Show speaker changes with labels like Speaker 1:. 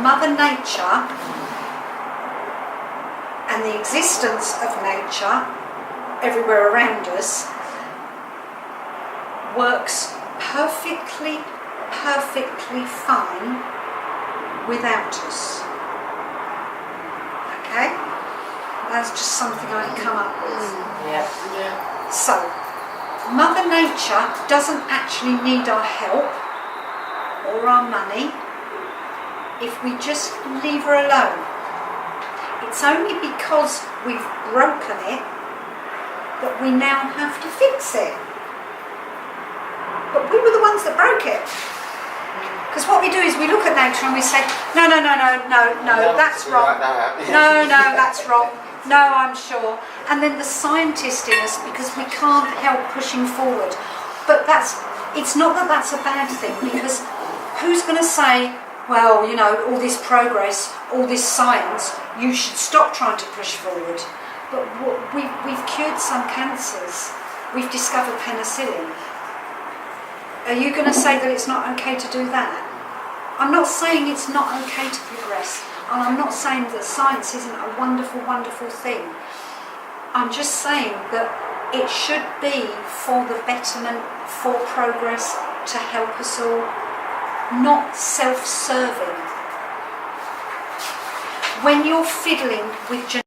Speaker 1: Mother Nature and the existence of nature everywhere around us works perfectly fine without us. Okay? That's just something I've come up with.
Speaker 2: Yeah.
Speaker 1: So, Mother Nature doesn't actually need our help or our money if we just leave her alone. It's only because we've broken it that we now have to fix it. But we were the ones that broke it. Because what we do is we look at nature and we say, no, that's wrong. No, that's wrong. No, I'm sure. And then the scientist in us, because we can't help pushing forward. But it's not that that's a bad thing, because who's going to say, well, you know, all this progress, all this science, you should stop trying to push forward. But we've cured some cancers. We've discovered penicillin. Are you going to say that it's not okay to do that? I'm not saying it's not okay to progress. And I'm not saying that science isn't a wonderful, wonderful thing. I'm just saying that it should be for the betterment, for progress, to help us all, not self-serving. When you're fiddling with